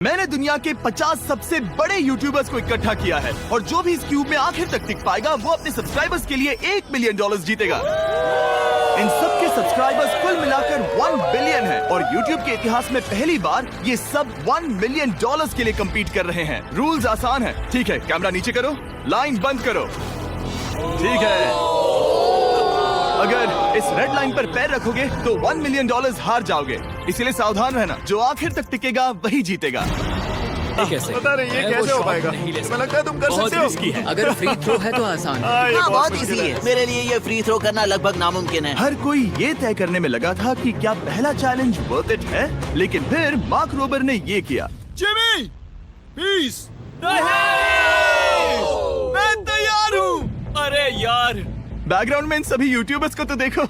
मैंने दुनिया के 50 सबसे बड़े यूट्यूबर्स को इकट्ठा किया है और जो भी इस क्यूब में आखिर तक टिक पाएगा वो अपने सब्सक्राइबर्स के लिए $1 मिलियन जीतेगा। इन सब के सब्सक्राइबर्स कुल मिलाकर 1 बिलियन है और यूट्यूब के इतिहास में पहली बार ये सब $1 मिलियन के लिए कम्पीट कर रहे हैं। रूल्स आसान है, ठीक है? कैमरा नीचे करो, लाइन बंद करो, ठीक है? अगर इस रेड लाइन पर पैर रखोगे तो $1 मिलियन हार जाओगे, इसलिए सावधान रहना। जो आखिर तक टिकेगा वही जीतेगा। कैसे? पता नहीं ये कैसे हो पाएगा। मुझे लगता है तुम कर सकते हो। अगर फ्री थ्रो है तो आसान है। ये बहुत मुश्किल इजी है। मेरे लिए ये फ्री थ्रो करना लगभग नामुमकिन है। हर कोई ये तय करने में लगा था कि क्या पहला चैलेंज वर्थ इट है, लेकिन फिर मार्क रोबर ने ये किया। Jimmy, peace. मैं तैयार हूँ। अरे यार, बैकग्राउंड में इन सभी यूट्यूबर्स को तो देखो।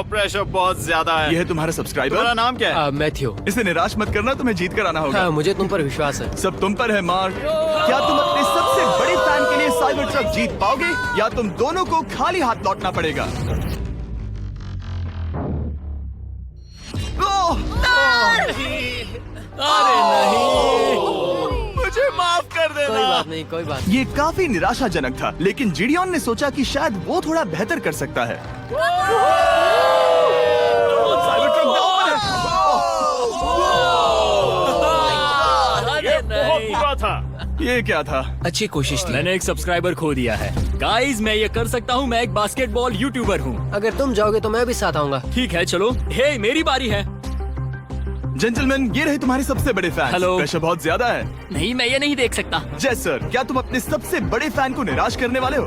प्रेशर बहुत ज्यादा है। ये है तुम्हारा सब्सक्राइबर। तुम्हारा नाम क्या है? मैथ्यू। इसे निराश मत करना, तुम्हें जीत कर आना होगा। हाँ, मुझे तुम पर विश्वास है। सब तुम पर है मार्क। क्या तुम अपने सबसे बड़े फैन के लिए साइबर ट्रक जीत पाओगे या तुम दोनों को खाली हाथ लौटना पड़ेगा? अरे नहीं, मुझे माफ कर कोई देना। बात नहीं, कोई बात ये काफी निराशाजनक था, लेकिन जिडियन ने सोचा कि शायद वो थोड़ा बेहतर कर सकता है। साइबर ट्रक डाउन है। अरे नहीं। बुरा था। ये क्या था? अच्छी कोशिश थी। मैंने एक सब्सक्राइबर खो दिया है। गाइस, मैं ये कर सकता हूँ। मैं एक बास्केटबॉल यूट्यूबर हूँ। अगर तुम जाओगे तो मैं भी साथ आऊंगा। ठीक है, चलो। हे, मेरी बारी है। जेंटलमैन, ये रहे तुम्हारे सबसे बड़े फैन। हेलो। प्रेशर बहुत ज्यादा है। नहीं, मैं ये नहीं देख सकता। जय सर, क्या तुम अपने सबसे बड़े फैन को निराश करने वाले हो?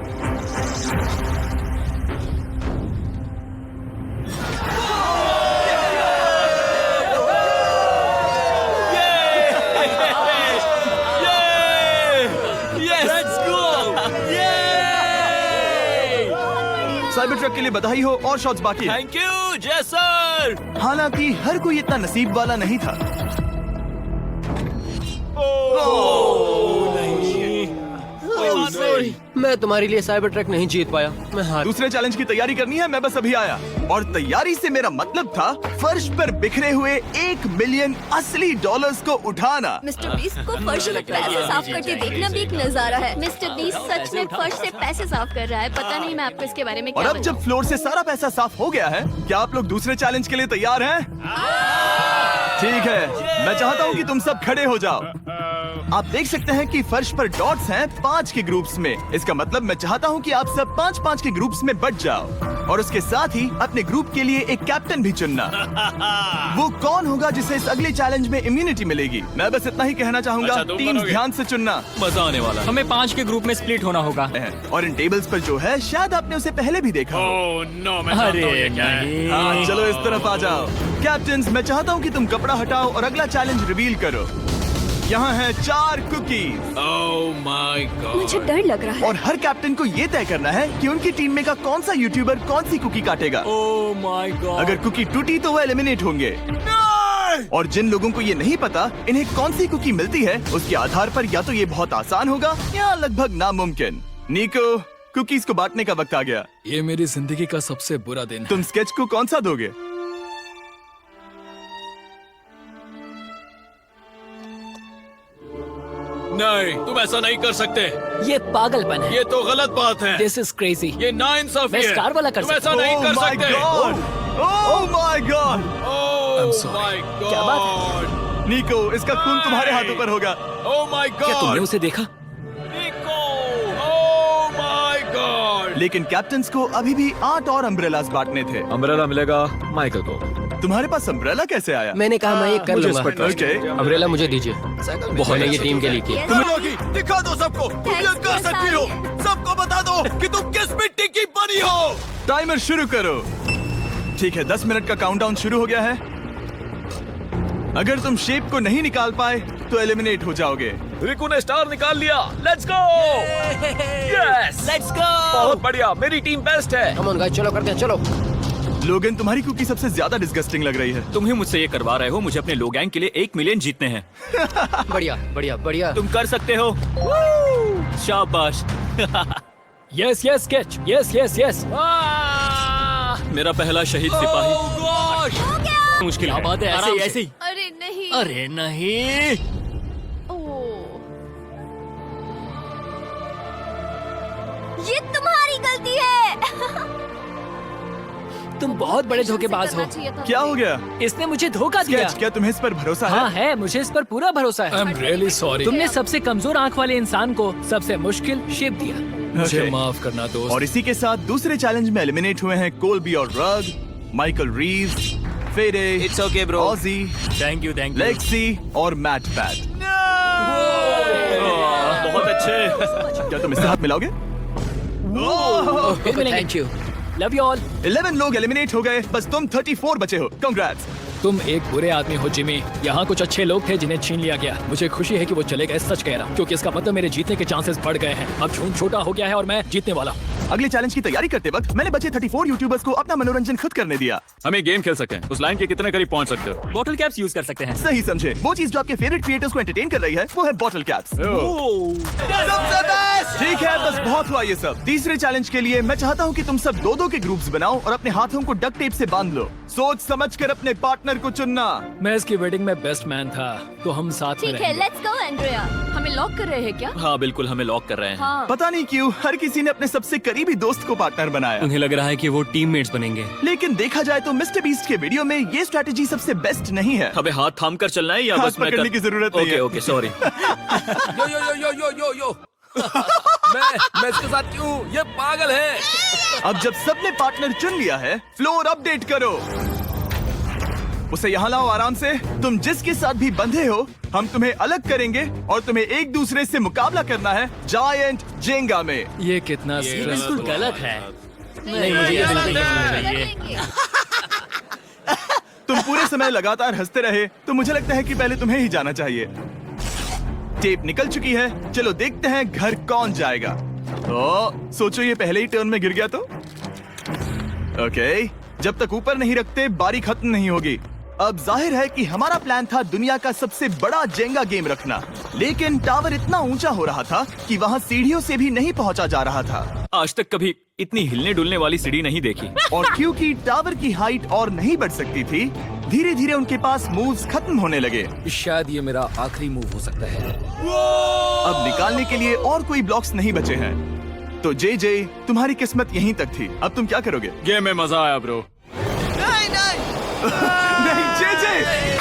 साइबर ट्रक के लिए बधाई हो और शॉट्स बाकी हैं। थैंक यू जय सर। हालांकि हर कोई इतना नसीब वाला नहीं था। मैं तुम्हारे लिए साइबर ट्रक नहीं जीत पाया। मैं हार। दूसरे चैलेंज की तैयारी करनी है, मैं बस अभी आया। और तैयारी से मेरा मतलब था फर्श पर बिखरे हुए $1 मिलियन असली डॉलर्स को उठाना। मिस्टर बीस्ट को फर्श से पैसे साफ करते देखना भी एक नजारा है। मिस्टर बीस्ट सच में फर्श से पैसे साफ कर रहा है। पता नहीं मैं आपको इसके बारे में और क्या अब जब फ्लोर से सारा पैसा साफ हो गया है, क्या आप लोग दूसरे चैलेंज के लिए तैयार हैं? ठीक है, मैं चाहता हूँ कि तुम सब खड़े हो जाओ। आप देख सकते हैं कि फर्श पर डॉट्स हैं 5 के ग्रुप्स में। इसका मतलब मैं चाहता हूँ कि आप सब 5-5 के ग्रुप्स में बट जाओ और उसके साथ ही अपने ग्रुप के लिए एक कैप्टन भी चुनना। वो कौन होगा जिसे इस अगले चैलेंज में इम्यूनिटी मिलेगी? मैं बस इतना ही कहना चाहूंगा। अच्छा, तुम टीम्स बनोगे। ध्यान से चुनना। मजा आने वाला है। हमें 5 के ग्रुप में स्प्लिट होना होगा। और इन टेबल्स पर जो है, शायद आपने उसे पहले भी देखा हो। ओह नो, मैं जानता हूँ ये क्या है। नहीं। हाँ, चलो इस तरफ आ जाओ। कैप्टन्स, मैं चाहता हूँ कि तुम कपड़ा हटाओ और अगला चैलेंज रिवील करो। यहाँ हैं 4 कुकीज ओह माय गॉड। मुझे डर लग रहा है। और हर कैप्टन को ये तय करना है कि उनकी टीम में का कौन सा यूट्यूबर कौन सी कुकी काटेगा। Oh my God. अगर कुकी टूटी तो वो एलिमिनेट होंगे। और जिन लोगों को ये नहीं पता इन्हें कौन सी कुकी मिलती है, उसके आधार पर या तो ये बहुत आसान होगा या लगभग नामुमकिन। निको, कुकीज को बांटने का वक्त आ गया। ये मेरी जिंदगी का सबसे बुरा दिन है। तुम स्केच को कौन सा दोगे? नहीं, तुम ऐसा नहीं कर सकते। ये पागलपन है। ये तो गलत बात है। This is crazy. ये नाइंसाफी मैं है। स्टार वाला कर तुम ऐसा सकता नहीं Oh कर my सकते। God! Oh my God! Oh my God. क्या बात निको, इसका खून तुम्हारे हाथों पर होगा। ओह माय क्या तुमने गॉड। उसे देखा? निको, ओह माय गॉड। लेकिन कैप्टन्स को अभी भी 8 और अम्ब्रेलास बांटने थे। अम्ब्रेला मिलेगा माइकल को। तुम्हारे पास अम्ब्रेला कैसे आया? मैंने कहा मैं ये कर मुझे लूंगा। इस पर trust ओके। अम्ब्रेला मुझे दीजिए। मैंने ये टीम के लिए किया। Yes, तुम लोगी, दिखा दो सबको। तुम ये Thanks कर for सकती हो। saying. सबको बता दो कि तुम किस मिट्टी की बनी हो। टाइमर शुरू करो। ठीक है, 10 मिनट का काउंटडाउन शुरू हो गया है। अगर तुम शेप को नहीं निकाल पाए तो एलिमिनेट हो जाओगे। रिकू ने स्टार निकाल लिया। Let's go. Yes, let's go. बहुत बढ़िया, मेरी टीम बेस्ट है। कम ऑन गाइस, चलो करते हैं, चलो। लोगन, तुम्हारी कुकी सबसे ज्यादा डिस्गस्टिंग लग रही है। तुम ही मुझसे ये करवा रहे हो। मुझे अपने लो गैंग के लिए 1 मिलियन जीतने हैं। बढ़िया, बढ़िया, बढ़िया। तुम कर सकते हो। शाबाश। Yes yes sketch, yes yes yes. मेरा पहला शहीद सिपाही। हो गया। मुश्किल बात है। ऐसे ही ऐसे ही। अरे नहीं। अरे नहीं। तुम बहुत बड़े धोखेबाज हो। क्या हो गया? इसने मुझे धोखा दिया। स्केच, क्या तुम्हें इस पर भरोसा हाँ है? है, मुझे इस पर पूरा भरोसा है। I'm really sorry. तुमने सबसे कमजोर आंख वाले इंसान को सबसे मुश्किल शेप दिया। मुझे Okay. माफ करना दोस्त। और इसी के साथ दूसरे चैलेंज में एलिमिनेट हुए हैं कोलबी और रग, माइकल रीव्स, फेरे, It's okay, bro. ऑजी, थैंक यू लेक्सी और मैट पैट। बहुत अच्छे। क्या तुम इससे हाथ मिलाओगे? फिर मिलेंगे। Thank you. Love you all. 11 लोग एलिमिनेट हो गए, बस तुम 34 बचे हो। कांग्रेट्स। तुम एक बुरे आदमी हो जिमी। यहाँ कुछ अच्छे लोग थे जिन्हें छीन लिया गया। मुझे खुशी है कि वो चले गए, सच कह रहा हूँ, क्योंकि इसका मतलब मेरे जीतने के चांसेस बढ़ गए हैं। अब झूठ छोटा हो गया है और मैं जीतने वाला हूँ। अगले चैलेंज की तैयारी करते वक्त मैंने बचे 34 यूट्यूबर्स को अपना मनोरंजन खुद करने दिया। हम एक गेम खेल सकते हैं। उस लाइन के कितने करीब पहुंच सकते हो? बॉटल कैप्स यूज कर सकते हैं। सही समझे। वो चीज जो आपके फेवरेट क्रिएटर्स को एंटरटेन कर रही है वो है बॉटल कैप्स। ठीक है, बस बहुत हुआ ये सब। तीसरे चैलेंज के लिए मैं चाहता हूँ कि तुम सब दो के ग्रुप्स बनाओ और अपने हाथों को डक्ट टेप से बांध लो। सोच समझ कर अपने पार्टनर को चुनना। मैं इसकी वेडिंग में बेस्ट मैन था, तो हम साथ में ठीक है, रहेंगे। Let's go Andrea. हमें लॉक कर रहे हैं क्या? हाँ बिल्कुल, हमें लॉक कर रहे हैं। हाँ। पता नहीं क्यों हर किसी ने अपने सबसे करीबी दोस्त को पार्टनर बनाया। उन्हें लग रहा है कि वो टीममेट्स बनेंगे। लेकिन देखा जाए तो मिस्टर बीस्ट के वीडियो में ये स्ट्रेटेजी सबसे बेस्ट नहीं है। हमें हाथ थाम कर चलना है या हाथ बस मैं पकड़ने की जरूरत नहीं है। Okay sorry. यो यो यो यो यो यो मैं इसके साथ क्यों? ये पागल है। अब जब सबने पार्टनर चुन लिया है, फ्लोर अपडेट करो। उसे यहाँ लाओ आराम से। तुम जिसके साथ भी बंधे हो, हम तुम्हें अलग करेंगे और तुम्हें एक दूसरे से मुकाबला करना है जायंट जेंगा में। ये कितना बिल्कुल गलत है। नहीं, मुझे ये बिल्कुल नहीं करना कर चाहिए। लेंगे। तुम पूरे समय लगातार हंसते रहे, तो मुझे लगता है कि पहले तुम्हें ही जाना चाहिए। टेप निकल चुकी है, चलो देखते हैं घर कौन जाएगा। सोचो ये पहले ही टर्न में गिर गया तो? ओके, जब तक ऊपर नहीं रखते बारी खत्म नहीं होगी। अब जाहिर है कि हमारा प्लान था दुनिया का सबसे बड़ा जेंगा गेम रखना, लेकिन टावर इतना ऊंचा हो रहा था कि वहाँ सीढ़ियों से भी नहीं पहुँचा जा रहा था। आज तक कभी इतनी हिलने डुलने वाली सीढ़ी नहीं देखी। और क्योंकि टावर की हाइट और नहीं बढ़ सकती थी, धीरे धीरे उनके पास मूव्स खत्म होने लगे। शायद ये मेरा आखिरी मूव हो सकता है। अब निकालने के लिए और कोई ब्लॉक्स नहीं बचे हैं। तो जे तुम्हारी किस्मत यहीं तक थी। अब तुम क्या करोगे? गेम में मजा आया ब्रो। नहीं जे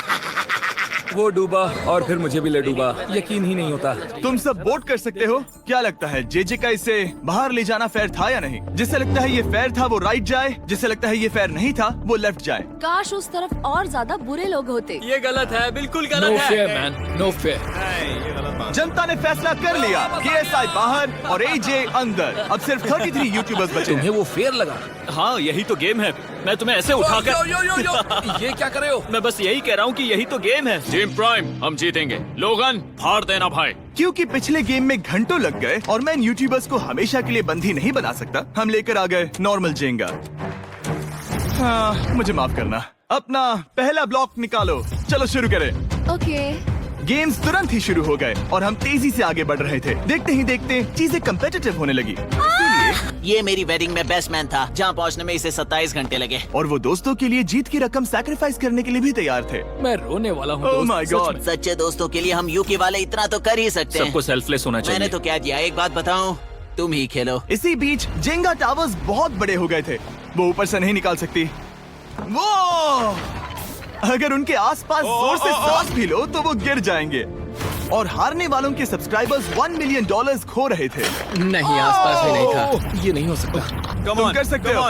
वो डूबा और फिर मुझे भी ले डूबा। यकीन ही नहीं होता। तुम सब वोट कर सकते हो। क्या लगता है जे का इसे बाहर ले जाना फेयर था या नहीं? जिसे लगता है ये फेयर था वो राइट जाए, जिसे लगता है ये फेयर नहीं था वो लेफ्ट जाए। काश उस तरफ और ज्यादा बुरे लोग होते। ये गलत है, बिल्कुल no fair man, no fair. जनता ने फैसला कर लिया। KSI बाहर और AJ अंदर। अब सिर्फ 33 यूट्यूबर्स बचे तुम्हें हैं। वो फेयर लगा? हाँ यही तो गेम है। मैं तुम्हें ऐसे उठाकर यो यो यो यो ये क्या कर रहे हो? मैं बस यही कह रहा हूँ कि यही तो गेम है। टीम प्राइम, हम जीतेंगे। लोगन, फाड़ देना भाई। क्योंकि पिछले गेम में घंटों लग गए और मैं इन यूट्यूबर्स को हमेशा के लिए बंदी नहीं बना सकता, हम लेकर आ गए नॉर्मल जेंगा। हाँ, मुझे माफ करना। अपना पहला ब्लॉक निकालो। चलो शुरू करें। ओके। गेम्स तुरंत ही शुरू हो गए और हम तेजी से आगे बढ़ रहे थे। देखते ही देखते चीजें कम्पिटिटिव होने लगी। ये मेरी वेडिंग में बेस्ट मैन था, जहाँ पहुँचने में इसे 27 घंटे लगे। और वो दोस्तों के लिए जीत की रकम सैक्रिफाइस करने के लिए भी तैयार थे। मैं रोने वाला हूँ ओह दोस्त, माय सच गॉड। में। सच्चे दोस्तों के लिए हम यूके वाले इतना तो कर ही सकते हैं। सबको सेल्फलेस होना मैंने चाहिए। तो क्या दिया, एक बात बताऊं, तुम ही खेलो। इसी बीच जेंगा टावर्स बहुत बड़े हो गए थे। वो ऊपर से नहीं निकाल सकती। वो अगर उनके आसपास जोर से सांस भी लो तो वो गिर जाएंगे। और हारने वालों के सब्सक्राइबर्स $1 मिलियन खो रहे थे। नहीं, आसपास में नहीं था। ये नहीं हो सकता। तुम कर सकते हो।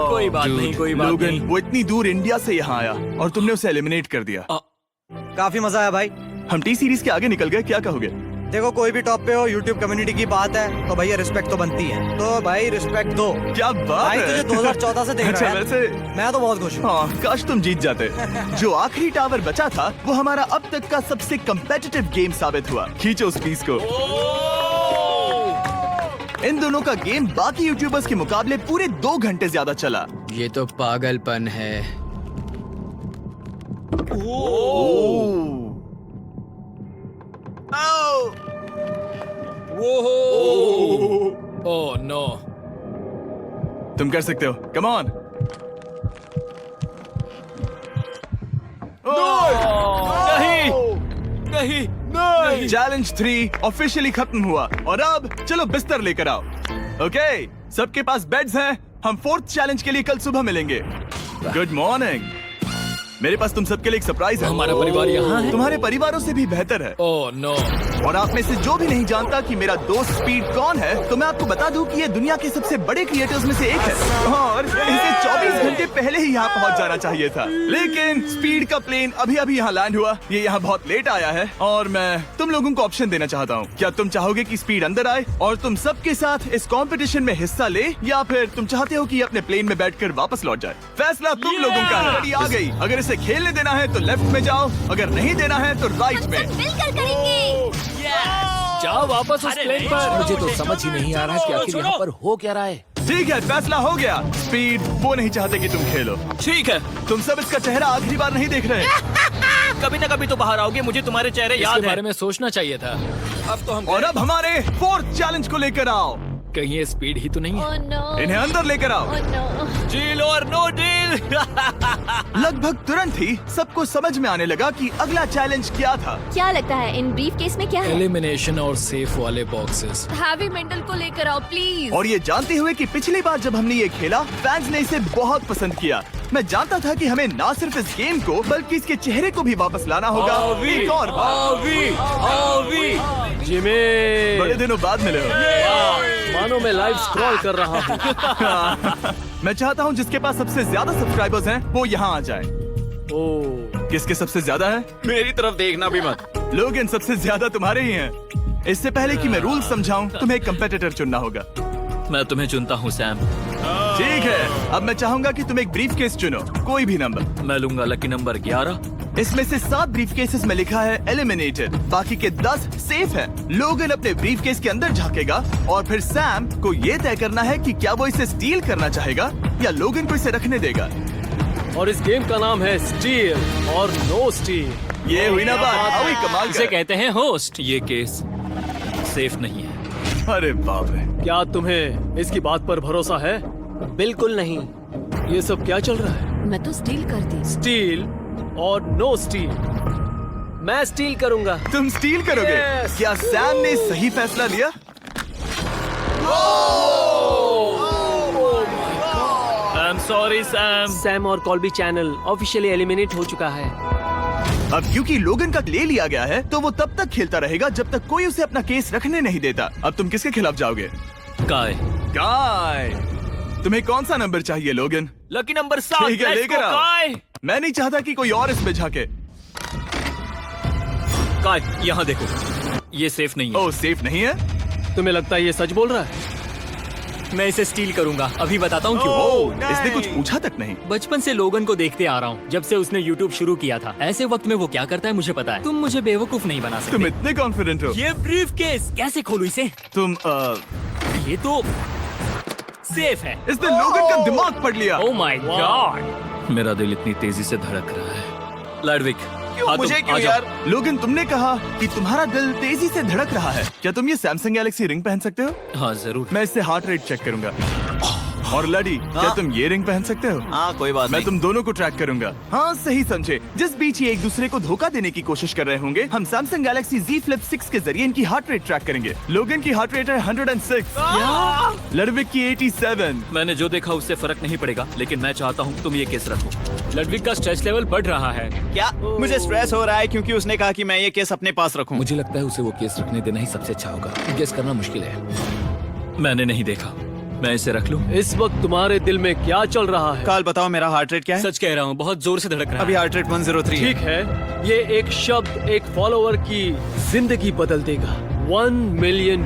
कोई बात नहीं, कोई बात लोगन, नहीं। वो इतनी दूर इंडिया से यहाँ आया और तुमने उसे एलिमिनेट कर दिया। काफी मजा आया भाई। हम टी सीरीज के आगे निकल गए, क्या कहोगे? देखो, कोई भी टॉप पे हो, यूट्यूब कम्युनिटी की बात है तो भैया रिस्पेक्ट तो बनती है। तो भाई रिस्पेक्ट दो। क्या बात भाई है। तुझे 2014 से देख अच्छा, रहा है। वैसे मैं तो बहुत खुश हूँ। हाँ, काश तुम जीत जाते। जो आखिरी टावर बचा था वो हमारा अब तक का सबसे कम्पिटिटिव गेम साबित हुआ। खींचो उस पीस को। इन दोनों का गेम बाकी यूट्यूबर्स के मुकाबले पूरे 2 घंटे ज्यादा चला। ये तो पागलपन है। Oh no. तुम कर सकते हो, कम ऑन। नहीं चैलेंज 3 ऑफिशियली खत्म हुआ और अब चलो बिस्तर लेकर आओ। ओके, सबके पास बेड्स हैं। हम 4th चैलेंज के लिए कल सुबह मिलेंगे। Good morning. मेरे पास तुम सबके लिए एक सरप्राइज है। हमारा परिवार यहाँ है। तुम्हारे परिवारों से भी बेहतर है। Oh no. और आप में से जो भी नहीं जानता कि मेरा दोस्त स्पीड कौन है, तो मैं आपको बता दूं कि ये दुनिया के सबसे बड़े क्रिएटर्स में से एक है और इसे 24 घंटे पहले ही यहाँ पहुँच जाना चाहिए था। लेकिन स्पीड का प्लेन अभी अभी यहाँ लैंड हुआ। ये यहाँ बहुत लेट आया है और मैं तुम लोगों को ऑप्शन देना चाहता हूँ। क्या तुम चाहोगे कि स्पीड अंदर आए और तुम सबके साथ इस कंपटीशन में हिस्सा ले, या फिर तुम चाहते हो कि ये अपने प्लेन में बैठकर वापस लौट जाए? फैसला तुम लोगों का है। गाड़ी आ गई। अगर इसे खेलने देना है तो लेफ्ट में जाओ, अगर नहीं देना है तो राइट में। मिलकर करेंगे। जाओ वापस उस प्लेन पर। मुझे तो समझ ही नहीं आ रहा कि आखिर यहाँ पर हो क्या रहा है। ठीक है, फैसला हो गया। स्पीड वो नहीं चाहते कि तुम खेलो। ठीक है, तुम सब इसका चेहरा आखिरी बार नहीं देख रहे। कभी ना कभी तो बाहर आओगे, मुझे तुम्हारे चेहरे इसके याद है। बारे में सोचना चाहिए था। अब तो हम और अब हमारे 4th चैलेंज को लेकर आओ। कहीं ये स्पीड ही तो नहीं है। Oh no. इन्हें अंदर लेकर आओ। Oh no. डील और नो डील। लगभग तुरंत ही सबको समझ में आने लगा कि अगला चैलेंज क्या था। क्या लगता है इन ब्रीफ केस में क्या है? एलिमिनेशन और सेफ वाले बॉक्सेस। हैवी मेंटल को लेकर आओ प्लीज। और ये जानते हुए कि पिछली बार जब हमने ये खेला, फैंस ने इसे बहुत पसंद किया। मैं जानता था कि हमें ना सिर्फ इस गेम को बल्कि इसके चेहरे को भी वापस लाना होगा। एक और बार। जिमी, बड़े दिनों बाद मिले हो। मानो मैं लाइव स्क्रॉल कर रहा हूँ। मैं चाहता हूँ जिसके पास सबसे ज्यादा सब्सक्राइबर्स हैं वो यहाँ आ जाए। किसके सबसे ज्यादा है? मेरी तरफ देखना भी मत। लोग इन सबसे ज्यादा तुम्हारे ही हैं। इससे पहले कि मैं रूल समझाऊं, तुम्हें एक कंपेटिटर चुनना होगा। मैं तुम्हें चुनता हूँ सैम। ठीक है, अब मैं चाहूंगा कि तुम एक ब्रीफ केस चुनो, कोई भी नंबर। मैं लूंगा लकी नंबर 11। इसमें से 7 ब्रीफ केसेस में लिखा है एलिमिनेटेड, बाकी के 10 सेफ है। लोगन अपने ब्रीफ केस के अंदर झांकेगा और फिर सैम को ये तय करना है कि क्या वो इसे स्टील करना चाहेगा या लोगन को इसे रखने देगा। और इस गेम का नाम है स्टील और नो स्टील। ये हुई ना बात। आओ, कमाल इसे कर। कहते हैं होस्ट। ये केस सेफ नहीं है। अरे बाप रे। क्या तुम्हें इसकी बात पर भरोसा है? बिल्कुल नहीं। ये सब क्या चल रहा है? मैं तो स्टील करती। स्टील और नो स्टील। मैं स्टील करूंगा। तुम स्टील करोगे? Yes. क्या सैम ने सही फैसला लिया? I am sorry Sam. Sam और कॉल्बी चैनल ऑफिशियली एलिमिनेट हो चुका है। अब क्योंकि लोगन का ले लिया गया है तो वो तब तक खेलता रहेगा जब तक कोई उसे अपना केस रखने नहीं देता। अब तुम किसके खिलाफ जाओगे? काय। काय। तुम्हें कौन सा नंबर चाहिए लोगन? Lucky number 7। ठीक है, लेकर आओ। काय। मैं नहीं चाहता कि कोई और इसमें झांके। काय, यहाँ देखो। ये सेफ नहीं है। ओह, सेफ नहीं है? तुम्हें लगता है ये सच बोल रहा है? मैं इसे स्टील करूंगा। अभी बताता हूँ क्यों। ओह, इसने कुछ पूछा तक नहीं। बचपन से लोगन को देखते आ रहा हूँ, जब से उसने YouTube शुरू किया था। ऐसे वक्त में वो क्या करता है मुझे पता है। तुम मुझे बेवकूफ नहीं बना तुम सकते। इतने कॉन्फिडेंट हो? ये ब्रीफ केस कैसे खोलूं इसे? तुम ये तो सेफ है। इसने लोगन का दिमाग पढ़ लिया। Oh my God. मेरा दिल इतनी तेजी से धड़क रहा है। लैडविक, मुझे क्यों यार? लोगन, तुमने कहा कि तुम्हारा दिल तेजी से धड़क रहा है। क्या तुम ये सैमसंग गैलेक्सी रिंग पहन सकते हो? हाँ जरूर। मैं इससे हार्ट रेट चेक करूंगा। और लड़ी, क्या तुम ये रिंग पहन सकते हो? हाँ, कोई बात मैं नहीं। तुम दोनों को ट्रैक करूंगा। हाँ, सही समझे। जिस बीच ये एक दूसरे को धोखा देने की कोशिश कर रहे होंगे, हम सैमसंग गैलेक्सी Z Flip 6 के जरिए इनकी हार्ट रेट ट्रैक करेंगे। लोगन की हार्ट रेट है 106, लड़विक की 87। मैंने जो देखा उससे फर्क नहीं पड़ेगा, लेकिन मैं चाहता हूँ तुम ये केस रखो। लडविक का स्ट्रेस लेवल बढ़ रहा है। क्या मुझे स्ट्रेस हो रहा है क्योंकि उसने कहा कि मैं ये केस अपने पास रखूं। मुझे लगता है उसे वो केस रखने देना ही सबसे अच्छा होगा। गेस करना मुश्किल है। मैंने नहीं देखा। मैं इसे रख लूं? इस वक्त तुम्हारे दिल में क्या चल रहा है? काल बताओ, मेरा हार्ट रेट क्या है? सच कह रहा हूँ, बहुत जोर से धड़क रहा अभी है। हार्ट रेट 103 ठीक है, ये एक शब्द एक फॉलोवर की जिंदगी बदल देगा। $1 मिलियन।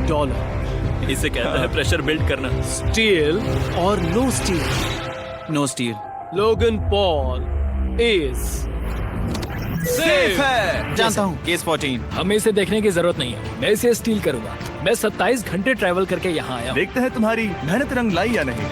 इसे कहता है प्रेशर बिल्ड करना। स्टील और no steal. No steal. Logan Paul is safe है। जानता हूँ। केस 14। हमें इसे देखने की जरूरत नहीं है। मैं इसे स्टील करूंगा। मैं 27 घंटे ट्रैवल करके यहाँ आया हूँ। देखते हैं तुम्हारी मेहनत रंग लाई या नहीं।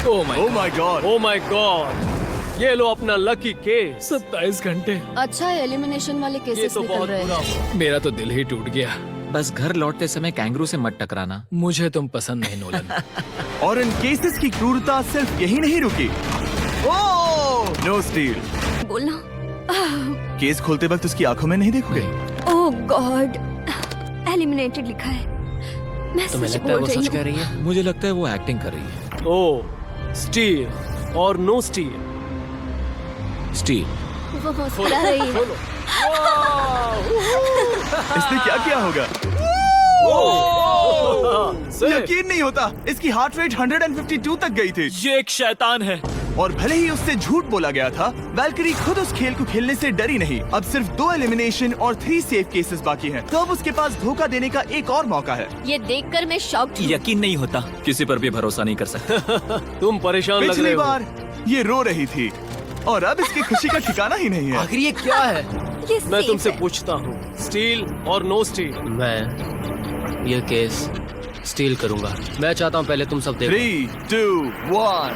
Oh my God. Oh my God, ये लो अपना लकी केस। 27 घंटे। अच्छा, एलिमिनेशन वाले ये केसेस तो निकल बहुत रहे बुरा हैं। हुआ। मेरा तो दिल ही टूट गया। बस घर लौटते समय कैंगरू से मत टकराना। मुझे तुम पसंद नहीं नोलन। और इन केसेस की क्रूरता सिर्फ यही नहीं रुकी। ओह, नो स्टील। बोलना। केस खोलते वक्त उसकी आंखों में नहीं देखोगे? ओह गॉड, एलिमिनेटेड लिखा है। मैं तुम्हें सच लगता है बोल वो रही सच हूँ। कह रही है? मुझे लगता है वो एक्टिंग कर रही है। ओ, स्टील और नो स्टील। स्टील। वो मुस्कुरा रही है। इसने क्या किया होगा? यकीन नहीं होता, इसकी हार्ट रेट 152 तक गई थी। ये एक शैतान है। और भले ही उससे झूठ बोला गया था, वैल्करी खुद उस खेल को खेलने से डरी नहीं। अब सिर्फ 2 एलिमिनेशन और 3 सेफ केसेस बाकी हैं। तो अब उसके पास धोखा देने का एक और मौका है। ये देखकर मैं शॉक्ड हूँ। यकीन नहीं होता। किसी पर भी भरोसा नहीं कर सकते। तुम परेशान लग रहे पिछली हो। बार ये रो रही थी और अब इसकी खुशी का ठिकाना ही नहीं है। आखिर ये क्या है? ये मैं safe तुमसे है। पूछता हूँ, स्टील और नो स्टील? मैं ये केस स्टील करूंगा। मैं चाहता हूँ पहले तुम सब देखो। 3, 2, 1।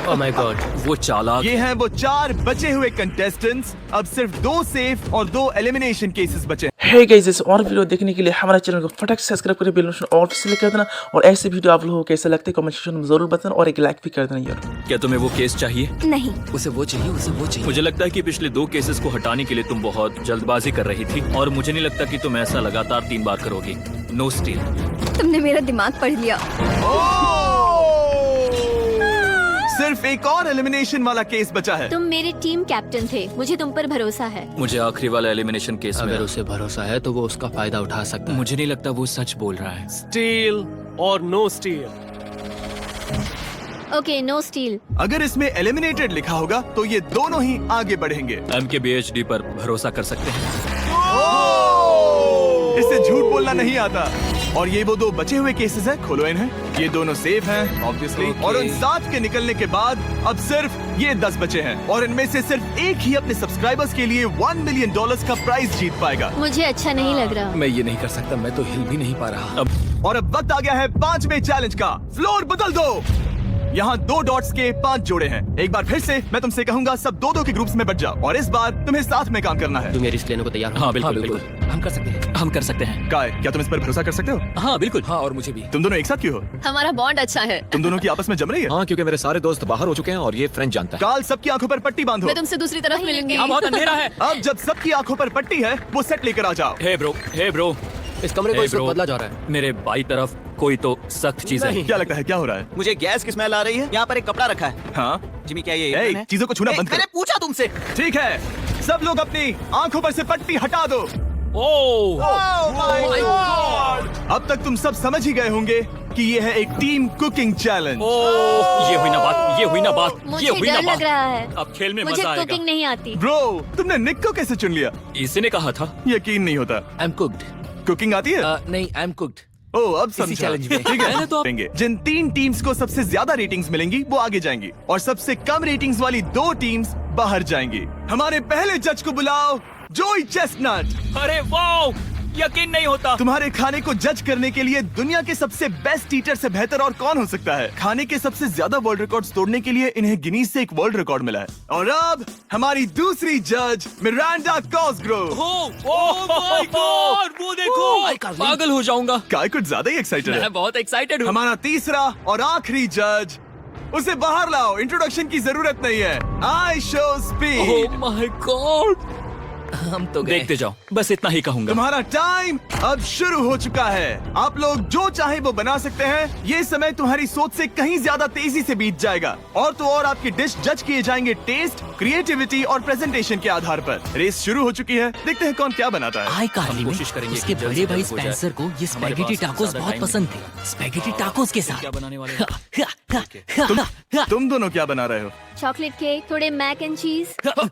Oh my God. वो चालाक। ये हैं वो 4 बचे हुए कंटेस्टेंट्स। अब सिर्फ 2 सेफ और 2 एलिमिनेशन केसेस बचे। हे गाइस, इस और वीडियो देखने के लिए हमारे चैनल को फटाक से सब्सक्राइब करके बेल नोटिफिकेशन ऑल सेलेक्ट कर देना। और ऐसे वीडियो आप लोगों को कैसे लगते हैं कमेंट सेक्शन में जरूर बताना और एक लाइक भी कर देना यार। क्या तुम्हें वो केस चाहिए? नहीं, उसे वो चाहिए। मुझे लगता है कि पिछले 2 केसेस को हटाने के लिए तुम बहुत जल्दबाजी कर रही थी और मुझे नहीं लगता कि तुम ऐसा लगातार 3 बार करोगी। No steal. तुमने मेरा दिमाग पढ़ लिया। सिर्फ एक और एलिमिनेशन वाला केस बचा है। तुम मेरे टीम कैप्टन थे, मुझे तुम पर भरोसा है। मुझे आखिरी वाला एलिमिनेशन केस में अगर उसे भरोसा है तो वो उसका फायदा उठा सकता है। मुझे नहीं लगता वो सच बोल रहा है। स्टील और no steal? Okay, no steal. अगर इसमें एलिमिनेटेड लिखा होगा तो ये दोनों ही आगे बढ़ेंगे। MKBHD पर भरोसा कर सकते हैं। इससे झूठ बोलना नहीं आता। और ये वो 2 बचे हुए केसेस हैं, खोलो इन्हें। ये दोनों सेफ हैं ऑब्वियसली। और उन 7 के निकलने के बाद अब सिर्फ ये 10 बचे हैं और इनमें से सिर्फ एक ही अपने सब्सक्राइबर्स के लिए $1 मिलियन का प्राइज जीत पाएगा। मुझे अच्छा नहीं लग रहा। मैं ये नहीं कर सकता, मैं तो हिल भी नहीं पा रहा। और अब वक्त आ गया है 5वें चैलेंज का। फ्लोर बदल दो। यहाँ 2 डॉट्स के 5 जोड़े हैं। एक बार फिर से मैं तुमसे कहूंगा, सब 2-2 के ग्रुप्स में बट जाओ और इस बार तुम्हें साथ में काम करना है। तुम ये रिस्क लेने को तैयार हो? हाँ बिल्कुल। हम कर सकते हैं। हम कर सकते हैं। काय, क्या तुम इस पर भरोसा कर सकते हो? हाँ बिल्कुल। हाँ, और मुझे भी। तुम दोनों एक साथ क्यों हो? हमारा बॉन्ड अच्छा है। तुम दोनों की आपस में जम रही है? हाँ, क्योंकि मेरे सारे दोस्त बाहर हो चुके हैं और ये फ्रेंड जानता है। काल, सबकी आंखों पर पट्टी बांधो। मैं तुमसे दूसरी तरफ मिलूंगी। यहाँ बहुत अंधेरा है। अब जब सबकी आंखों पर पट्टी है, वो सेट लेकर आ जाओ। Hey bro. इस कमरे को Hey इस वक्त bro, बदला जा रहा है। मेरे बाई तरफ कोई तो सख्त चीज है। क्या लगता है क्या हो रहा है? मुझे गैस की स्मेल आ रही है। यहाँ पर एक कपड़ा रखा है। हाँ, जिमी, क्या ये ए, एयरगन है? चीजों को छूना ए, बंद मैंने करो। पूछा तुमसे। ठीक है, सब लोग अपनी आंखों पर से पट्टी हटा दो। अब तक तुम सब समझ ही गए होंगे कि ये है एक टीम कुकिंग चैलेंज। ये हुई ना बात। मुझे डर लग रहा है। अब खेल में मुझे मजा आएगा। कुकिंग नहीं आती। ब्रो, तुमने निक को कैसे चुन लिया? इसी ने कहा था। यकीन नहीं होता। I am cooked. कुकिंग आती है? नहीं, आई एम कुक्ड। ओ, अब समझा। चैलेंज में। ठीक है, मैंने तो देंगे। जिन 3 टीम्स को सबसे ज्यादा रेटिंग्स मिलेंगी वो आगे जाएंगी और सबसे कम रेटिंग्स वाली 2 टीम्स बाहर जाएंगी। हमारे पहले जज को बुलाओ, जोई चेस्टनट। अरे वाओ, यकीन नहीं होता। तुम्हारे खाने को जज करने के लिए दुनिया के सबसे बेस्ट ईटर से बेहतर और कौन हो सकता है? खाने के सबसे ज्यादा वर्ल्ड रिकॉर्ड्स तोड़ने के लिए इन्हें गिनीज से एक वर्ल्ड रिकॉर्ड मिला है। और अब हमारी दूसरी जज मिरांडा कॉसग्रोव। वो देखो, पागल हो जाऊंगा। काय कुछ ज्यादा ही एक्साइटेड है। मैं बहुत एक्साइटेड हूँ। हमारा तीसरा और आखिरी जज, उसे बाहर लाओ। इंट्रोडक्शन की जरूरत नहीं है। I show speed. Oh my God. हम तो गए। देखते जाओ, बस इतना ही कहूंगा। तुम्हारा टाइम अब शुरू हो चुका है। आप लोग जो चाहे वो बना सकते हैं। ये समय तुम्हारी सोच से कहीं ज्यादा तेजी से बीत जाएगा। और तो और आपकी डिश जज किए जाएंगे टेस्ट, क्रिएटिविटी और प्रेजेंटेशन के आधार पर। रेस शुरू हो चुकी है, देखते हैं कौन क्या बनाता है। आई कहानी में कोशिश करेंगे उसके कि बड़े जल्द भाई से जल्द हो जाए। स्पेंसर को ये हमारे स्पैगेटी पास टाकोस ज्यादा बहुत टाइम पसंद थे। स्पैगेटी टाकोस के साथ क्या बनाने वाले हैं? तुम दोनों क्या बना रहे हो? चॉकलेट केक, थोड़े मैक एंड चीज। हम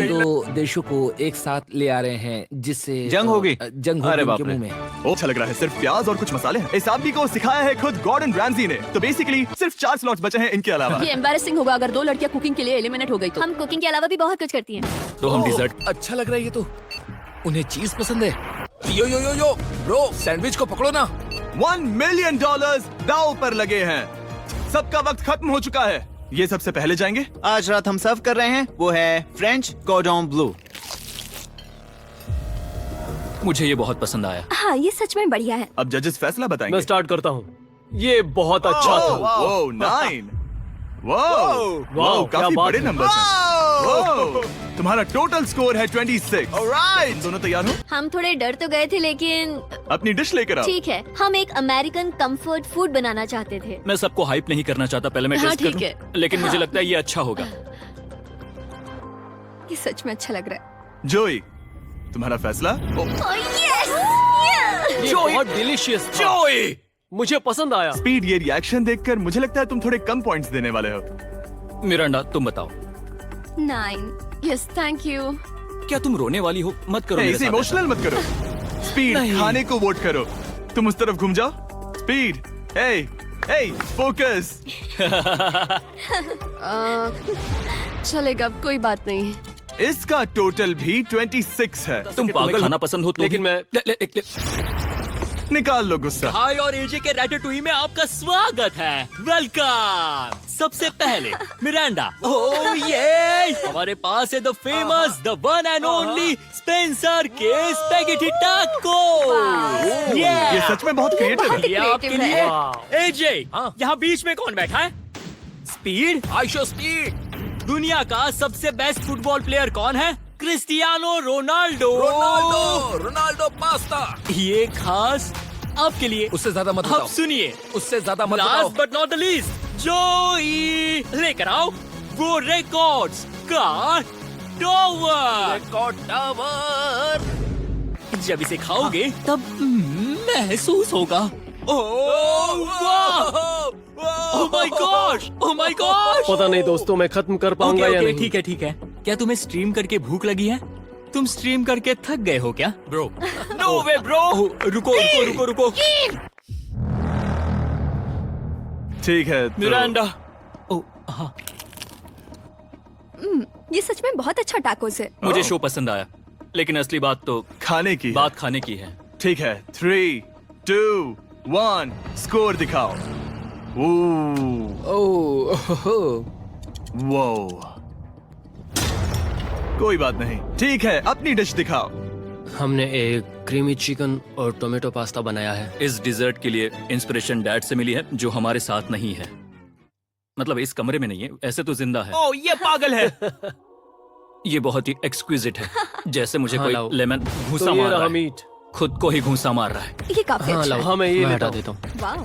2 देशों को एक साथ ले आ रहे हैं जिससे जंग होगी। जंग अरे होगी बाप उनके रे। मुंह में। ओ, अच्छा लग रहा है। सिर्फ प्याज और कुछ मसाले हैं। इस आदमी को सिखाया है खुद गॉर्डन रैमजी ने। तो बेसिकली सिर्फ 4 स्लॉट्स बचे हैं इनके अलावा। ये एम्बैरेसिंग होगा अगर 2 लड़कियां कुकिंग के लिए एलिमिनेट हो गई तो। हम कुकिंग के अलावा भी बहुत कुछ करती हैं। तो हम डिजर्ट। अच्छा लग रहा है ये तो। उन्हें चीज पसंद है। यो ब्रो, सैंडविच को पकड़ो ना। $1 मिलियन दांव पर लगे हैं। सबका वक्त खत्म हो चुका है। ये सबसे पहले जाएंगे। आज रात हम सर्व कर रहे हैं वो है फ्रेंच कॉर्डन ब्लू। मुझे ये बहुत पसंद आया। हाँ, ये सच में बढ़िया है। अब जजेस फैसला मैं बताएंगे। स्टार्ट करता हूँ। ये बहुत अच्छा था। ओह, 9। वाओ, वाओ, क्या काफी बात बड़े है। नंबर्स हैं। ओह, तुम्हारा टोटल स्कोर है 26। ऑलराइट, तुम दोनों तैयार हो? हम थोड़े डर तो गए थे लेकिन अपनी डिश लेकर आओ। ठीक है, हम एक अमेरिकन कंफर्ट फूड बनाना चाहते थे। मैं सबको हाइप नहीं करना चाहता, पहले मैं हाँ, टेस्ट ठीक करूं। लेकिन मुझे लगता है ये अच्छा होगा। ये सच में अच्छा लग रहा है। जोई, तुम्हारा फैसला? ये बहुत डिलीशियस था। मुझे पसंद आया। स्पीड, ये रिएक्शन देखकर मुझे लगता है तुम थोड़े कम पॉइंट्स देने वाले हो। मिरांडा, तुम बताओ। 9। Yes, thank you. क्या तुम रोने वाली हो? मत करो मेरे इसे साथ इमोशनल मत करो। स्पीड, खाने को वोट करो। तुम उस तरफ घूम जाओ। स्पीड, ए, फोकस। चलेगा, कोई बात नहीं। इसका टोटल भी 26 है। तुम पागल खाना पसंद हो तो लेकिन मैं निकाल लो गुस्सा। हाय और एजे के रैटेटुई में आपका स्वागत है। वेलकम। सबसे पहले मिरांडा। ओह ये हमारे पास है the famous, the one and only Spencer के स्पैगेटी टाको। ये सच में बहुत क्रिएटिव है। ये आपके creative लिए। एजे, यहाँ बीच में कौन बैठा है? स्पीड। ISEER speed. दुनिया का सबसे बेस्ट फुटबॉल प्लेयर कौन है? Cristiano Ronaldo. Ronaldo pasta. ये खास आपके लिए। उससे ज्यादा मत अब बताओ। सुनिए, उससे ज्यादा मत बताओ। Last but not the least, जोई लेकर आओ वो रिकॉर्ड्स का टॉवर। Record tower. जब इसे खाओगे तब महसूस होगा। Oh my gosh, oh my gosh. पता नहीं दोस्तों, मैं खत्म कर पाऊंगा या नहीं। ठीक है, ठीक है। क्या तुम्हें स्ट्रीम करके भूख लगी है? तुम स्ट्रीम करके थक गए हो क्या? Bro, no way bro. रुको। ठीक है तो मिरांडा। ओह हाँ, ये सच में बहुत अच्छा टाकोस है। मुझे शो पसंद आया, लेकिन असली बात तो खाने की है। बात खाने की है। ठीक है, 3, 2, 1, स्कोर दिखाओ। वो कोई बात नहीं। ठीक है, अपनी डिश दिखाओ। हमने एक क्रीमी चिकन और टोमेटो पास्ता बनाया है। इस डिजर्ट के लिए इंस्पिरेशन डैड से मिली है, जो हमारे साथ नहीं है। मतलब इस कमरे में नहीं है, ऐसे तो जिंदा है। ओह ये पागल है। ये बहुत ही एक्सक्विजिट है, जैसे मुझे हाँ, कोई लाओ। लेमन घूसा तो ये मार रहा रहा है। मीट। खुद को ही घूसा मार रहा है। ये काफी अच्छा है। हाँ, मैं ये मैं लेता हटा हूँ। देता हूँ। वाह।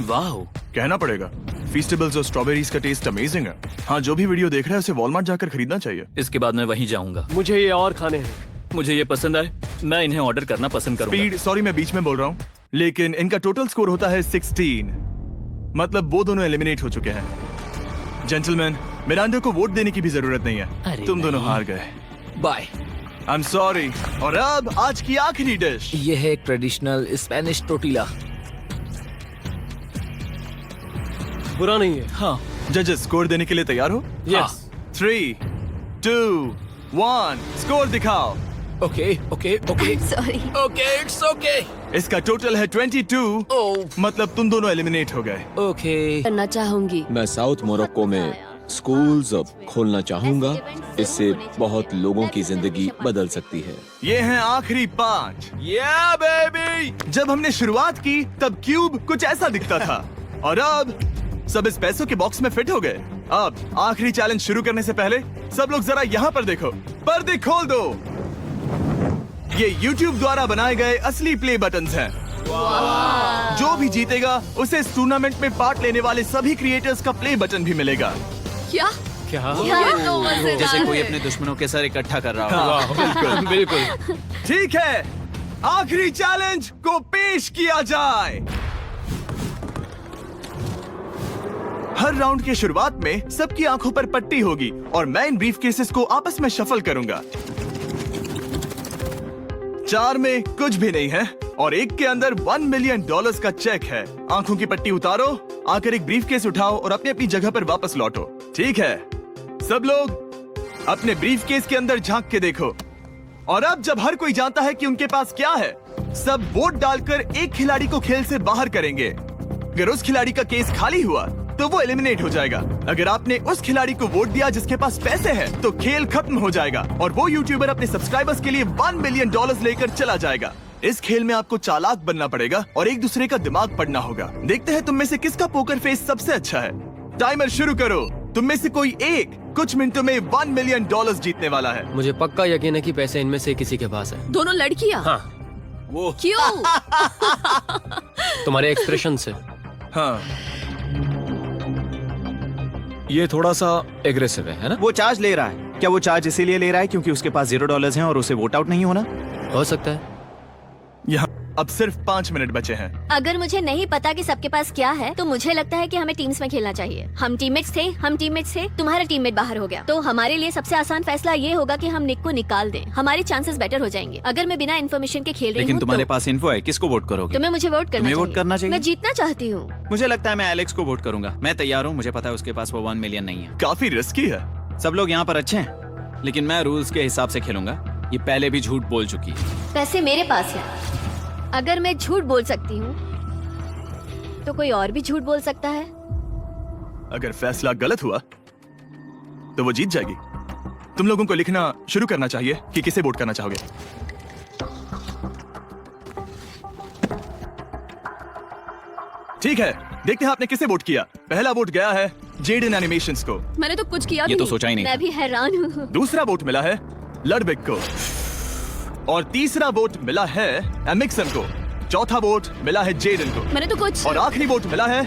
वाह, कहना पड़ेगा, फीस्टेबल्स और स्ट्रॉबेरीज का टेस्ट अमेजिंग है। हाँ, जो भी वीडियो देख रहा है उसे वॉलमार्ट जाकर खरीदना चाहिए। इसके बाद मैं वहीं जाऊंगा। मुझे ये और खाने हैं। मुझे ये पसंद आए, मैं इन्हें ऑर्डर करना पसंद करूंगा। स्पीड, सॉरी मैं बीच में बोल रहा हूँ, लेकिन इनका टोटल स्कोर होता है 16। मतलब वो दोनों एलिमिनेट हो चुके हैं। जेंटलमैन, मिरांडा को वोट देने की भी जरूरत नहीं है। तुम दोनों हार गए। बाय। I am sorry. और अब आज की आखिरी डिश। ये है एक ट्रेडिशनल स्पेनिश टोटीला। बुरा नहीं है। हाँ, जजेस, स्कोर देने के लिए तैयार हो? यस। 3, 2, 1, स्कोर दिखाओ। Okay. Sorry. Okay, it's okay. इसका टोटल है 22। ओह, मतलब तुम दोनों एलिमिनेट हो गए। ओके। करना चाहूंगी। मैं साउथ मोरक्को में स्कूल्स खोलना चाहूंगा। इससे बहुत लोगों की जिंदगी बदल सकती है। ये हैं आखिरी 5। या बेबी। जब हमने शुरुआत की तब क्यूब कुछ ऐसा दिखता था, और अब सब इस पैसों के बॉक्स में फिट हो गए। अब आखिरी चैलेंज शुरू करने से पहले सब लोग जरा यहाँ पर देखो। पर्दे खोल दो। ये YouTube द्वारा बनाए गए असली प्ले बटन्स हैं। जो भी जीतेगा उसे इस टूर्नामेंट में पार्ट लेने वाले सभी क्रिएटर्स का प्ले बटन भी मिलेगा। क्या? ये तो मजेदार जैसे कोई है। अपने दुश्मनों के सर इकट्ठा कर रहा हो। बिल्कुल। ठीक है, आखिरी चैलेंज को पेश किया जाए। हर राउंड के शुरुआत में सबकी आंखों पर पट्टी होगी और मैं इन ब्रीफ केसेस को आपस में शफल करूंगा। 4 में कुछ भी नहीं है और एक के अंदर $1 मिलियन का चेक है। आंखों की पट्टी उतारो, आकर एक ब्रीफ केस उठाओ और अपनी अपनी जगह पर वापस लौटो। ठीक है, सब लोग अपने ब्रीफ केस के अंदर झांक के देखो। और अब जब हर कोई जानता है कि उनके पास क्या है, सब वोट डालकर एक खिलाड़ी को खेल से बाहर करेंगे। अगर उस खिलाड़ी का केस खाली हुआ तो वो एलिमिनेट हो जाएगा। अगर आपने उस खिलाड़ी को वोट दिया जिसके पास पैसे हैं, तो खेल खत्म हो जाएगा और वो यूट्यूबर अपने सब्सक्राइबर्स के लिए $1 मिलियन लेकर चला जाएगा। इस खेल में आपको चालाक बनना पड़ेगा और एक दूसरे का दिमाग पढ़ना होगा। देखते हैं तुम में से किसका पोकर फेस सबसे अच्छा है। टाइमर शुरू करो। तुम में से कोई एक कुछ मिनटों में $1 मिलियन जीतने वाला है। मुझे पक्का यकीन है कि पैसे इनमें से किसी के पास है। दोनों लड़कियाँ? हाँ। वो क्यों? तुम्हारे एक्सप्रेशन से। हाँ, ये थोड़ा सा एग्रेसिव है ना? वो चार्ज ले रहा है। क्या वो चार्ज इसीलिए ले रहा है क्योंकि उसके पास $0 हैं और उसे वोट आउट नहीं होना? हो सकता है। यहाँ अब सिर्फ 5 मिनट बचे हैं। अगर मुझे नहीं पता कि सबके पास क्या है तो मुझे लगता है कि हमें टीम्स में खेलना चाहिए। हम टीममेट्स थे, तुम्हारा टीममेट बाहर हो गया, तो हमारे लिए सबसे आसान फैसला ये होगा कि हम निक को निकाल दें। हमारे चांसेस बेटर हो जाएंगे। अगर मैं बिना इन्फॉर्मेशन के खेल रही हूँ लेकिन तुम्हारे तो पास इन्फो है, किसको वोट करोगे? तुम्हें मुझे वोट करना तुम्हें वोट करना चाहिए। मैं जीतना चाहती हूँ। मुझे लगता है मैं एलेक्स को वोट करूंगा। मैं तैयार हूँ। मुझे पता है उसके पास वो 1 मिलियन नहीं है। काफी रिस्की है। सब लोग यहाँ पर अच्छे हैं, लेकिन मैं रूल्स के हिसाब से खेलूंगा। ये पहले भी झूठ बोल चुकी है। पैसे मेरे पास है। अगर मैं झूठ बोल सकती हूँ तो कोई और भी झूठ बोल सकता है। अगर फैसला गलत हुआ तो वो जीत जाएगी। तुम लोगों को लिखना शुरू करना चाहिए कि किसे वोट करना चाहोगे। ठीक है, देखते हैं आपने किसे वोट किया। पहला वोट गया है जेडन एनिमेशंस को। मैंने तो कुछ किया ये भी तो नहीं। सोचा ही नहीं मैं था। भी हैरान हूँ। दूसरा वोट मिला है लडविक को और तीसरा वोट मिला है एमिक्सन को। चौथा वोट मिला है जेडन को मैंने तो कुछ और आखिरी वोट मिला है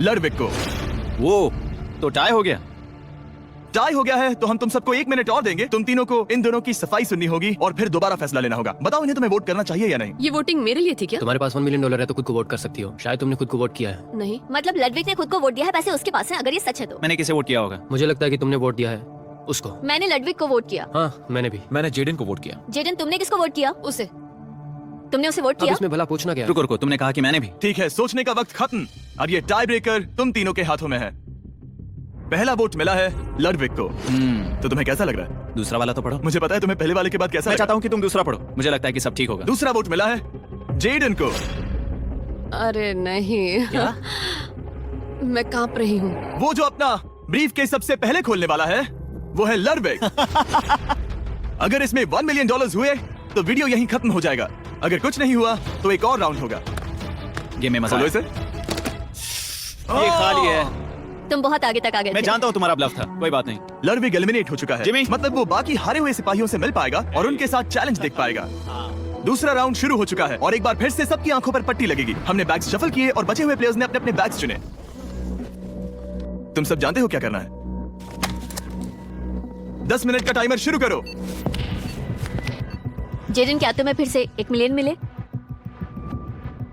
लडविक को। वो तो टाई हो गया। टाई हो गया है तो हम तुम सबको 1 मिनट और देंगे। तुम तीनों को इन दोनों की सफाई सुननी होगी और फिर दोबारा फैसला लेना होगा। बताओ इन्हें तुम्हें वोट करना चाहिए या नहीं। ये वोटिंग मेरे लिए थी क्या? तुम्हारे पास $1 मिलियन है तो खुद को वोट कर सकती हो। शायद तुमने खुद को वोट किया है। नहीं, मतलब लडविक ने खुद को वोट दिया है, पैसे उसके पास हैं। अगर ये सच है तो मैंने किसे वोट किया होगा? मुझे लगता है कि तुमने वोट दिया है उसको। मैंने लडविक को वोट किया। हाँ, मैंने भी। मैंने जेडन को वोट किया। जेडन, तुमने किसको वोट किया? उसे। तुमने उसे वोट अब किया? इसमें भला पूछना क्या है? रुको रुको, तुमने कहा कि मैंने भी। ठीक है, सोचने का वक्त खत्म। अब ये टाई ब्रेकर तुम तीनों के हाथों में है। पहला वोट मिला है लडविक को। तो तुम्हें कैसा लग रहा है? दूसरा वाला तो पढ़ो। मुझे पता है तुम्हें पहले वाले के बाद कैसा मैं लगा। चाहता हूँ कि तुम दूसरा पढ़ो। मुझे लगता है कि सब ठीक होगा। दूसरा वोट मिला है जेडन को। अरे नहीं, मैं कांप रही हूँ। वो जो अपना ब्रीफ केस सबसे पहले खोलने वाला है वो है लडविक। अगर इसमें $1 मिलियन हुए तो वीडियो यहीं खत्म हो जाएगा। अगर कुछ नहीं हुआ तो एक और राउंड होगा। गेम में मजा खोलो आया। इसे। ये खाली है। तुम बहुत आगे तक आ गए मैं थे। जानता हूँ तुम्हारा ब्लफ था, कोई बात नहीं। लडविक एलिमिनेट हो चुका है। जिमी। मतलब वो बाकी हारे हुए सिपाहियों से मिल पाएगा और उनके साथ चैलेंज देख पाएगा। दूसरा राउंड शुरू हो चुका है और एक बार फिर से सबकी आंखों पर पट्टी लगेगी। हमने बैग्स शफल किए और बचे हुए प्लेयर्स ने अपने अपने बैग्स चुने। तुम सब जानते हो क्या करना है। 10 मिनट का टाइमर शुरू करो। जेडन, क्या तुम्हें फिर से 1 मिलियन मिले?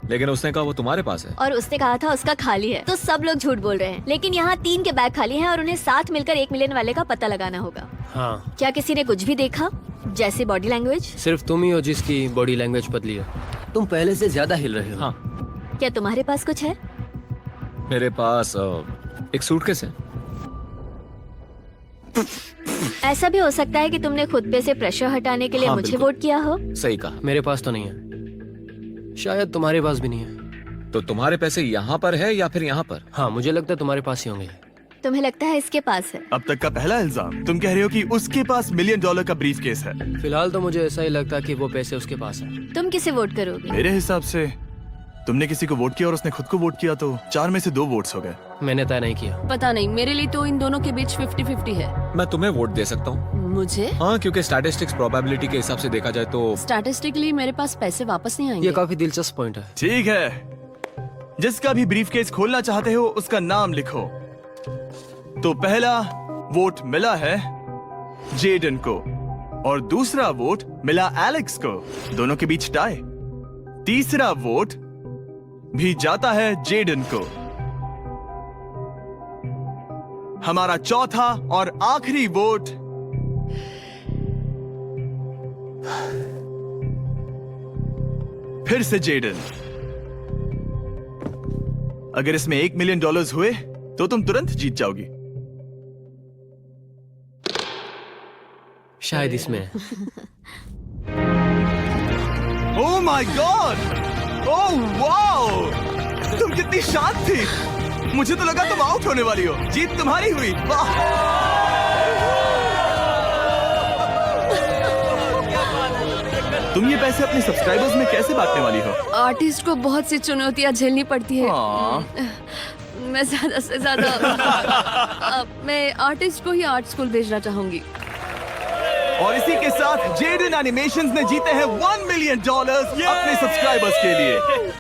लेकिन उसने कहा वो तुम्हारे पास है। और उसने कहा था उसका खाली है। तो सब लोग झूठ बोल रहे हैं। लेकिन यहाँ 3 के बैग खाली हैं और उन्हें साथ मिलकर 1 मिलियन वाले का पता लगाना होगा। हाँ। क्या किसी ने कुछ भी देखा, जैसे बॉडी लैंग्वेज? सिर्फ तुम ही हो जिसकी बॉडी लैंग्वेज बदली है। तुम पहले से ज्यादा हिल रहे हो। हाँ। क्या तुम्हारे पास कुछ है? मेरे पास एक सूटकेस है। ऐसा भी हो सकता है कि तुमने खुद पे से प्रेशर हटाने के लिए हाँ, मुझे बिल्कुल। वोट किया हो। सही कहा। मेरे पास तो नहीं है। शायद तुम्हारे पास भी नहीं है। तो तुम्हारे पैसे यहाँ पर है या फिर यहाँ पर? हाँ, मुझे लगता है तुम्हारे पास ही होंगे। तुम्हें लगता है इसके पास है? अब तक का पहला इल्जाम। तुम कह रहे हो कि उसके पास $1 मिलियन का ब्रीफ केस है। फिलहाल तो मुझे ऐसा ही लगता है कि वो पैसे उसके पास है। तुम किसे वोट करोगे? मेरे हिसाब से तुमने किसी को वोट किया और उसने खुद को वोट किया तो 4 में से 2 वोट्स हो गए। मैंने तय नहीं किया। पता नहीं, मेरे लिए तो इन दोनों के बीच 50-50 है। मैं तुम्हें वोट दे सकता हूँ। मुझे? हाँ, क्योंकि स्टैटिस्टिक्स प्रोबेबिलिटी के हिसाब से देखा जाए तो स्टैटिस्टिकली मेरे पास पैसे वापस नहीं आएंगे। ये काफी दिलचस्प पॉइंट है। ठीक है, जिसका भी ब्रीफ केस खोलना चाहते हो उसका नाम लिखो। तो पहला वोट मिला है जेडन को और दूसरा वोट मिला एलेक्स को। दोनों के बीच टाई। तीसरा वोट भी जाता है जेडन को। हमारा चौथा और आखिरी वोट फिर से जेडन। अगर इसमें $1 मिलियन हुए तो तुम तुरंत जीत जाओगी। शायद इसमें। Oh my God! Oh wow! तुम कितनी शांत थी। मुझे तो लगा तुम आउट होने वाली हो। जीत तुम्हारी हुई। वाह! तुम ये पैसे अपने सब्सक्राइबर्स में कैसे बांटने वाली हो? आर्टिस्ट को बहुत सी चुनौतियाँ झेलनी पड़ती है। मैं ज्यादा से ज्यादा मैं आर्टिस्ट को ही आर्ट स्कूल भेजना चाहूंगी। और इसी के साथ जेडन एनिमेशंस ने जीते हैं $1 मिलियन अपने सब्सक्राइबर्स के लिए।